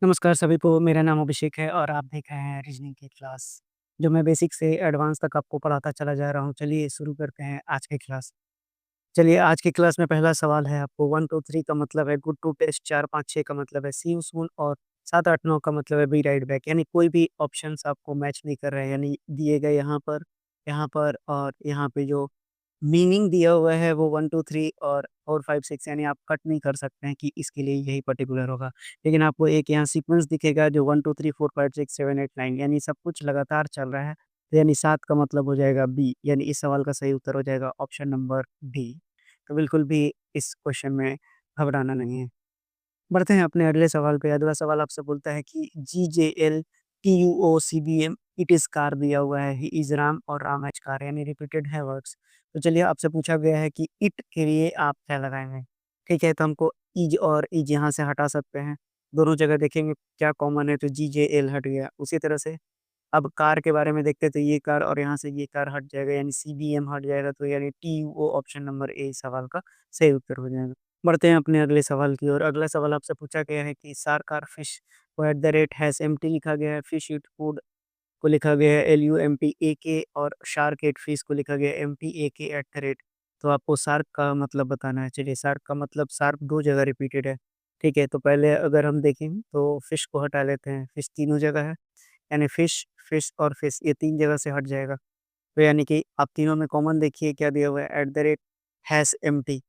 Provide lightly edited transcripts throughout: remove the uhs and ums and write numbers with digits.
नमस्कार सभी को, मेरा नाम अभिषेक है और आप देख रहे हैं रीजनिंग की क्लास, जो मैं बेसिक से एडवांस तक आपको पढ़ाता चला जा रहा हूँ। चलिए शुरू करते हैं आज की क्लास। चलिए आज की क्लास में पहला सवाल है आपको 1, 2, 3 का मतलब है गुड टू टेस्ट, 4, 5, 6 का मतलब है सी यू सून और 7, 8, 9 का मतलब है बी राइट बैक। यानी कोई भी ऑप्शंस आपको मैच नहीं कर रहे हैं, यानी दिए गए यहाँ पर और यहाँ पे जो मीनिंग दिया हुआ है वो 1, 2, 3 और 4, 5, 6 यानी आप कट नहीं कर सकते हैं कि इसके लिए यही पर्टिकुलर होगा। लेकिन आपको एक यहाँ सीक्वेंस दिखेगा जो 1, 2, 3, 4, 5, 6, 7, 8, 9 यानी सब कुछ लगातार चल रहा है। तो यानी 7 का मतलब हो जाएगा बी, यानी इस सवाल का सही उत्तर हो जाएगा ऑप्शन नंबर डी। तो बिल्कुल भी इस क्वेश्चन में घबराना नहीं है। बढ़ते हैं अपने अगले सवाल पे। अगला सवाल आपसे बोलता है कि जीजेएल टीयूओसीबीएम इट इज़ कार दिया हुआ है, ही इज़ राम और राम इज़ कार यानी रिपीटेड है वर्ड्स। तो चलिए आपसे पूछा गया है कि इट के लिए आप क्या लगाएँगे? ठीक है, तो हमको इज और इज यहाँ से हटा सकते हैं। दोनों जगह देखेंगे क्या कॉमन है, तो जीजेएल हट गया। उसी तरह से अब कार के बारे में देखते हैं तो ये कार और यहाँ से ये कार हट जाएगा, यानी सीबीएम हट जाएगा, तो यानी टीयूओ ऑप्शन नंबर ए इस सवाल का सही उत्तर हो जाएगा। बढ़ते हैं अपने अगले सवाल की ओर। अगला सवाल आपसे पूछा गया है कि शार्क फिश को at the rate has empty लिखा गया है, फिश ईट फूड को लिखा गया है LUMPAK और शार्क एट फिश को लिखा गया है MPAK एट द रेट। तो आपको शार्क का मतलब बताना है। चलिए शार्क का मतलब शार्क 2 जगह रिपीटेड है, ठीक है? तो पहले अगर हम देखें तो फिश को हटा लेते हैं, फिश तीनों जगह है, यानी फिश, फिश और फिश ये 3 जगह से हट जाएगा। तो यानी कि आप तीनों में कॉमन देखिए क्या दिया हुआ है at the rate has empty.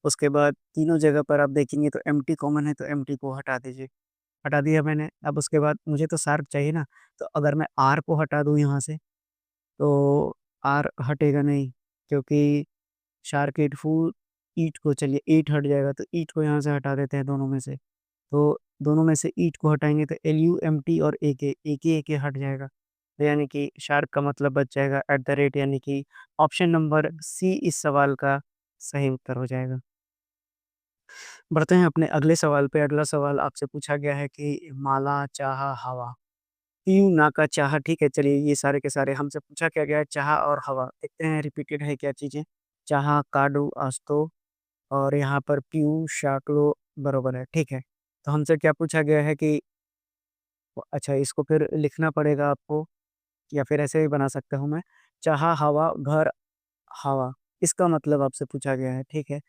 उसके बाद तीनों जगह पर आप देखेंगे तो एम्प्टी कॉमन है, तो एम्प्टी को हटा दीजिए। हटा दिया मैंने। अब उसके बाद मुझे तो शार्क चाहिए ना, तो अगर मैं आर को हटा दूँ यहाँ से, तो आर हटेगा नहीं, क्योंकि शार्क एट फूड, ईट को चलिए ईट हट जाएगा, तो ईट को यहाँ से हटा देते हैं दोनों में से। तो दोनों में से ईट को हटाएँगे तो LUMT और AK हट जाएगा। तो यानी कि शार्क का मतलब बच जाएगा एट द रेट, यानी कि ऑप्शन नंबर सी इस सवाल का सही उत्तर हो जाएगा। बढ़ते हैं अपने अगले सवाल पे। अगला सवाल आपसे पूछा गया है कि माला, चाहा, हवा, पीयूँ, नाका, चाहा, ठीक है? चलिए ये सारे के सारे हमसे पूछा क्या गया है चाहा और हवा। देखते हैं रिपीटेड है क्या चीज़ें। चाहा, काडू, अस्तो और यहाँ पर पीयूँ, शाक्लो बरोबर है, ठीक है? तो हमसे क्या पूछा गया है कि अच्छा इसको फिर लिखना पड़ेगा आपको या फिर ऐसे भी बना सकता हूँ मैं। चाहा, हवा, घर, हवा, इसका मतलब आपसे पूछा गया है, ठीक है?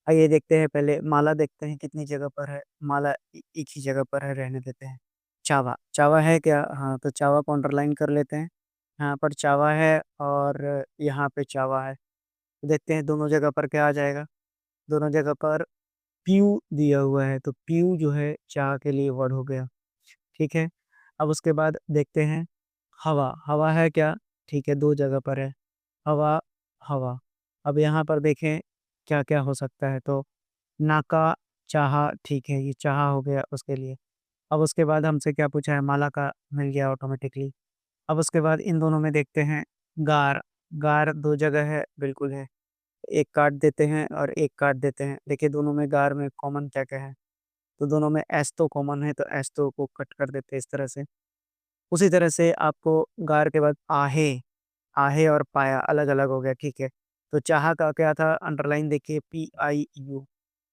आइए देखते हैं पहले माला देखते हैं कितनी जगह पर है। माला एक ही जगह पर है, रहने देते हैं। चावा, चावा है क्या? हाँ, तो चावा को अंडरलाइन कर लेते हैं। यहाँ पर चावा है और यहाँ पे चावा है। देखते हैं दोनों जगह पर क्या आ जाएगा। दोनों जगह पर पीयू दिया हुआ है, तो पीयू जो है चाह के लिए वर्ड हो गया, ठीक है? अब उसके बाद देखते हैं हवा, हवा है क्या? ठीक है, 2 जगह पर है। हवा, हवा। अब यहाँ पर देखें क्या-क्या हो सकता है, तो नाका, चाहा, ठीक है, ये चाहा हो गया उसके लिए। अब उसके बाद हमसे क्या पूछा है, माला का मिल गया ऑटोमेटिकली। अब उसके बाद इन दोनों में देखते हैं गार, गार 2 जगह है, बिल्कुल है। एक काट देते हैं और एक काट देते हैं। देखिए दोनों में गार में कॉमन क्या-क्या है, तो दोनों में एस तो कॉमन है, तो एस तो को कट कर देते हैं इस तरह से। उसी तरह से आपको गार के बाद आहे, आहे और पाया अलग-अलग हो गया, ठीक है। तो चाहा का क्या था, अंडरलाइन देखिए PIU।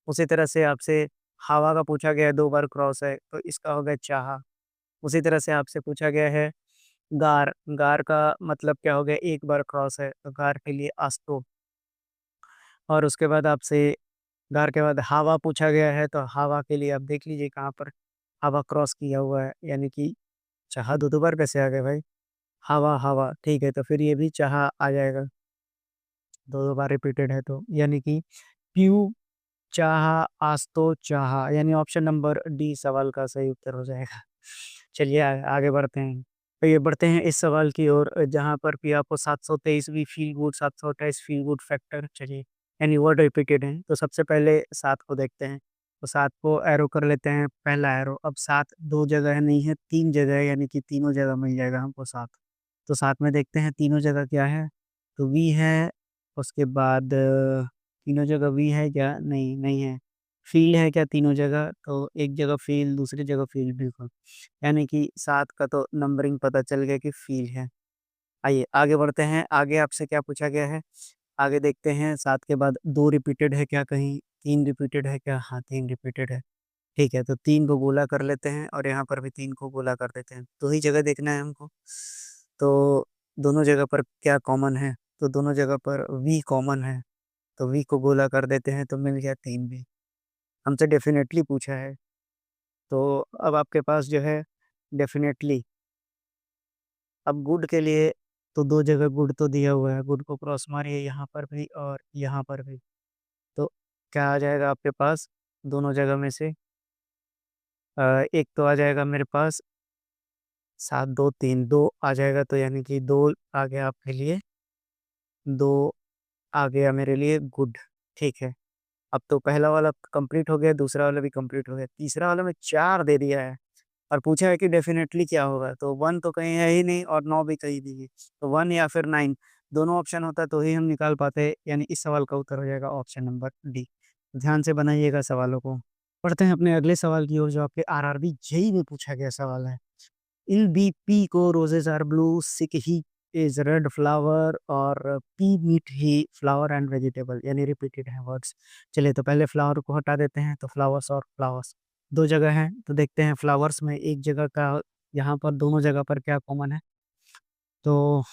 उसी तरह से आपसे हवा का पूछा गया है, 2 बार क्रॉस है, तो इसका हो गया चाहा। उसी तरह से आपसे पूछा गया है गार, गार का मतलब क्या हो गया, 1 बार क्रॉस है, तो गार के लिए अस्तो। और उसके बाद आपसे गार के बाद हावा पूछा गया है, तो हावा के लिए आप देख लीजिए कहाँ पर हावा क्रॉस किया हुआ है, यानी कि चाहा 2-2 बार कैसे आ गए भाई? हवा, हवा, ठीक है, तो फिर ये भी चाहा आ जाएगा, 2-2 बार रिपीटेड है तो, यानी कि पीयू, चाहा, आस्तो, चाहा, यानी ऑप्शन नंबर डी सवाल का सही उत्तर हो जाएगा। चलिए आगे बढ़ते हैं। तो ये बढ़ते हैं इस सवाल की ओर, जहाँ पर कि आपको 723वीं feel good, 728 feel good factor चलिए, यानी वर्ड रिपीटेड हैं। तो सबसे पहले 7 को देखते हैं। तो 7 को एरो कर लेते हैं, पहला एरो। अब 7 2 जगह नहीं है, 3 जगह है, यानी कि तीनों जगह मिल जाएगा हमको 7। तो साथ में देखते हैं तीनों जगह क्या है, तो वी है, उसके बाद तीनों जगह वी है क्या? नहीं, नहीं है। फ़ील है क्या तीनों जगह? तो एक जगह फ़ील, दूसरी जगह फ़ील, बिल्कुल। यानी कि 7 का तो नंबरिंग पता चल गया कि फ़ील है। आइए आगे बढ़ते हैं, आगे आपसे क्या पूछा गया है? आगे देखते हैं 7 के बाद 2 रिपीटेड है क्या कहीं? 3 रिपीटेड है क्या? हाँ, 3 रिपीटेड है। ठीक है, तो 3 को गोला कर लेते हैं और यहाँ पर भी 3 को गोला कर देते हैं। 2 ही जगह देखना है हमको। तो दोनों जगह पर क्या कॉमन है? तो दोनों जगह पर v कॉमन है, तो v को गोला कर देते हैं तो मिल गया 3v। हमसे डेफ़िनेटली पूछा है, तो अब आपके पास जो है डेफ़िनेटली, अब गुड के लिए तो 2 जगह गुड तो दिया हुआ है, गुड को क्रॉस मारिए यहाँ पर भी और यहाँ पर भी। तो क्या आ जाएगा आपके पास दोनों जगह में से? एक तो आ जाएगा मेरे पास 7, 2, 3, 2 आ जाएगा, तो यानी कि 2 आ गया आपके लिए, 2 आ गया मेरे लिए गुड, ठीक है। अब तो पहला वाला कंप्लीट हो गया, दूसरा वाला भी कंप्लीट हो गया, तीसरा वाला में 4 दे दिया है और पूछा है कि डेफ़िनेटली क्या होगा? तो 1 तो कहीं है ही नहीं और 9 भी कहीं नहीं है। तो 1 या फिर 9 दोनों ऑप्शन होता तो ही हम निकाल पाते, यानी इस सवाल का उत्तर हो जाएगा ऑप्शन नंबर डी। ध्यान से बनाइएगा सवालों को। पढ़ते हैं अपने अगले सवाल की ओर, जो आपके आरआरबी जेईई में पूछा गया सवाल है। इन बी पी को roses are blue, sick he is red flower और P meet he flower and vegetable, यानी रिपीटेड है वर्ड्स। चलिए तो पहले फ्लावर को हटा देते हैं, तो फ्लावर्स और फ्लावर्स दो जगह हैं, तो देखते हैं फ्लावर्स में एक जगह का, यहाँ पर दोनों जगह पर क्या कॉमन है? तो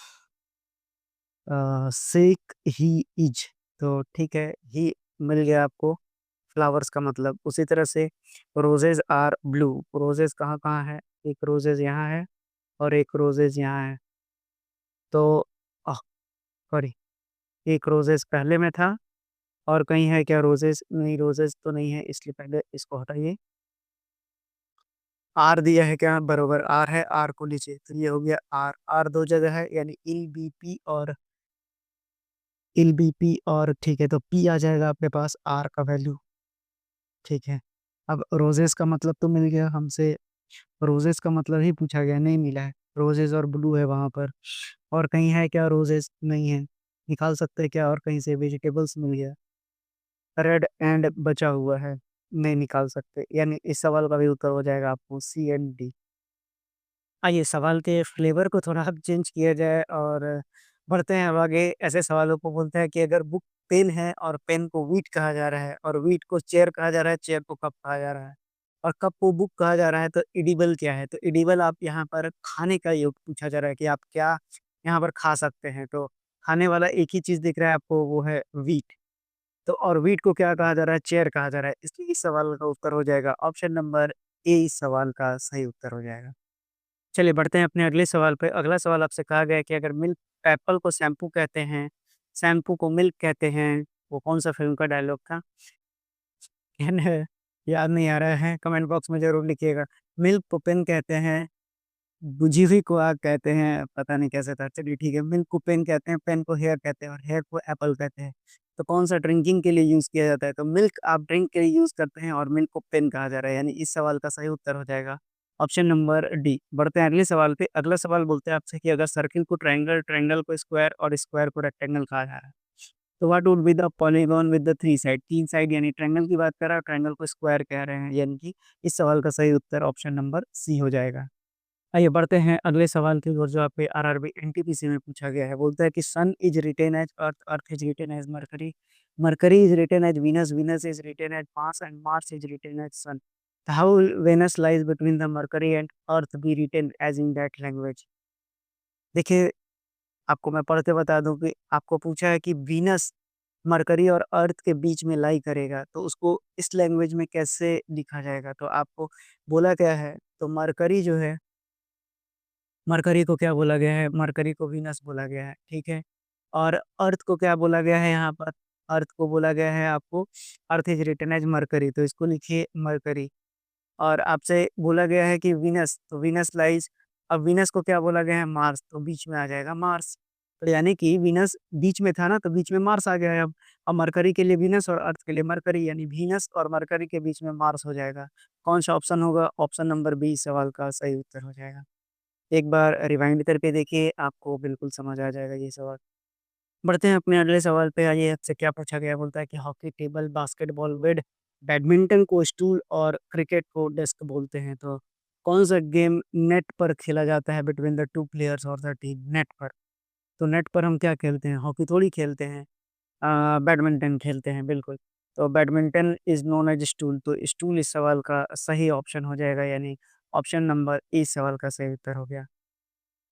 सिक ही इज, तो ठीक है, ही मिल गया आपको फ्लावर्स का मतलब। उसी तरह से रोजेज आर ब्लू, रोजेज कहाँ कहाँ है? एक रोजेज यहाँ है और एक रोजेज यहाँ है। तो सॉरी, एक रोजेस पहले में था और कहीं है क्या रोजेस? नहीं, रोजेस तो नहीं है, इसलिए पहले इसको हटाइए। आर दिया है क्या? बरोबर आर है, आर को लीजिए, तो ये हो गया आर। आर दो जगह है, यानी इल बी पी और ठीक है, तो पी आ जाएगा आपके पास आर का वैल्यू, ठीक है। अब रोजेस का मतलब तो मिल गया हमसे, रोजेस का मतलब ही पूछा गया, नहीं मिला है। रोजेस और ब्लू है वहां पर, और कहीं है क्या? रोजेस नहीं है। निकाल सकते हैं क्या? और कहीं से वेजिटेबल्स मिल गया, रेड एंड बचा हुआ है, नहीं निकाल सकते, यानी इस सवाल का भी उत्तर हो जाएगा आपको सी एंड डी। आइए सवाल के फ्लेवर को थोड़ा अब चेंज किया जाए और बढ़ते हैं अब आगे। ऐसे सवालों को बोलते हैं कि अगर बुक पेन है और पेन को वीट कहा जा रहा है और वीट को चेयर कहा जा रहा है, चेयर को कप कहा जा रहा है और कप को बुक कहा जा रहा है, तो इडिबल क्या है? तो इडिबल आप यहाँ पर खाने का योग पूछा जा रहा है कि आप क्या यहाँ पर खा सकते हैं। तो खाने वाला एक ही चीज दिख रहा है आपको, वो है वीट। तो और वीट को क्या कहा जा रहा है? चेयर कहा जा रहा है, इसलिए इस सवाल का उत्तर हो जाएगा ऑप्शन नंबर ए, इस सवाल का सही उत्तर हो जाएगा। चलिए बढ़ते हैं अपने अगले सवाल पे। अगला सवाल आपसे कहा गया है कि अगर मिल्क एप्पल को शैम्पू कहते हैं, शैम्पू को मिल्क कहते हैं, वो कौन सा फिल्म का डायलॉग था? याद याद नहीं आ रहा है, कमेंट बॉक्स में जरूर लिखिएगा। मिल्क को पेन कहते हैं, बुझी हुई को आग कहते हैं, पता नहीं कैसे था, चलिए ठीक है। मिल्क को पेन कहते हैं, पेन को हेयर कहते हैं और हेयर को एप्पल कहते हैं। तो कौन सा ड्रिंकिंग के लिए यूज किया जाता है? तो मिल्क आप ड्रिंक के लिए यूज करते हैं और मिल्क को पेन कहा जा रहा है, यानी इस सवाल का सही उत्तर हो जाएगा ऑप्शन नंबर डी। बढ़ते हैं अगले सवाल पे। अगला सवाल बोलते हैं आपसे कि अगर सर्किल को ट्रायंगल, ट्रायंगल को स्क्वायर और स्क्वायर को रेक्टेंगल कहा जा रहा है, तो what would be the polygon with the 3 side? 3 side, यानी ट्रायंगल की बात कर रहा है, ट्रायंगल को स्क्वायर कह रहे हैं, यानी कि इस सवाल का सही उत्तर ऑप्शन नंबर सी हो जाएगा। आइए बढ़ते हैं अगले सवाल की ओर, जो आपके आरआरबी एनटीपीसी में पूछा गया है। बोलता है कि Sun is written as Earth, Earth is written as Mercury, Mercury is written as Venus, Venus is written as Mars and Mars is written as Sun. How Venus lies between the Mercury and Earth be written as in that language? देखिए, आपको मैं पढ़ के बता दूं कि आपको पूछा है कि वीनस मरकरी और अर्थ के बीच में लाई करेगा, तो उसको इस लैंग्वेज में कैसे लिखा जाएगा? तो आपको बोला क्या है? तो मरकरी जो है, मरकरी को क्या बोला गया है? मरकरी को वीनस बोला गया है, ठीक है। और अर्थ को क्या बोला गया है यहाँ पर? अर्थ को बोला गया है आपको, Earth is written as Mercury, तो इसको लिखिए मरकरी। और आपसे बोला गया है कि वीनस, तो वीनस लाइज, अब वीनस को क्या बोला गया है? मार्स, तो बीच में आ जाएगा मार्स। तो यानी कि वीनस बीच में था ना, तो बीच में मार्स आ गया है अब मरकरी के लिए वीनस और अर्थ के लिए मरकरी, यानी वीनस और मरकरी के बीच में मार्स हो जाएगा। कौन सा ऑप्शन होगा? ऑप्शन नंबर बी सवाल का सही उत्तर हो जाएगा। एक बार रिवाइंड करके देखिए, आपको बिल्कुल समझ आ जाएगा ये सवाल। बढ़ते हैं अपने अगले सवाल पे। आइए आपसे क्या पूछा गया? बोलता है कि hockey table, basketball bed, badminton को स्टूल और क्रिकेट को डेस्क बोलते हैं। तो कौन सा गेम नेट पर खेला जाता है बिटवीन द टू प्लेयर्स और द टीम? नेट पर। तो नेट पर हम क्या खेलते हैं? हॉकी थोड़ी खेलते हैं, बैडमिंटन खेलते हैं, बिल्कुल। तो badminton is known as stool, तो स्टूल इस सवाल का सही ऑप्शन हो जाएगा, यानी ऑप्शन नंबर ए इस सवाल का सही उत्तर हो गया।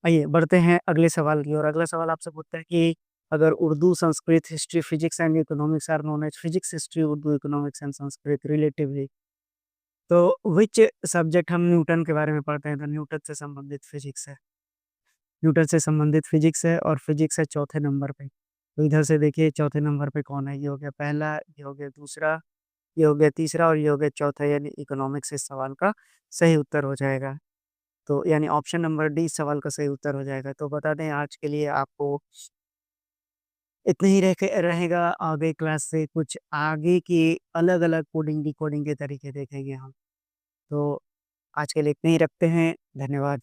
आइए बढ़ते हैं अगले सवाल की ओर। अगला सवाल आपसे पूछता है कि अगर Urdu, Sanskrit, history, physics and economics are known as physics, history, Urdu, economics and Sanskrit relatively, तो व्हिच सब्जेक्ट हम न्यूटन के बारे में पढ़ते हैं, तो न्यूटन से संबंधित फिजिक्स है। न्यूटन से संबंधित फिजिक्स है और फिजिक्स है चौथे नंबर पे। तो इधर से देखिए चौथे नंबर पे कौन है? ये हो गया पहला, ये हो गया दूसरा, ये हो गया तीसरा और ये हो गया चौथा, यानी इकोनॉमिक्स इस सवाल का सही उत्तर हो जाएगा। तो यानी ऑप्शन नंबर डी इस सवाल का सही उत्तर हो जाएगा। तो बता दें आज के लिए आपको इतने ही रहेगा। आगे क्लास से कुछ आगे की अलग-अलग कोडिंग, डिकोडिंग के तरीके देखेंगे हम। तो आज के लिए इतने ही रखते हैं। धन्यवाद।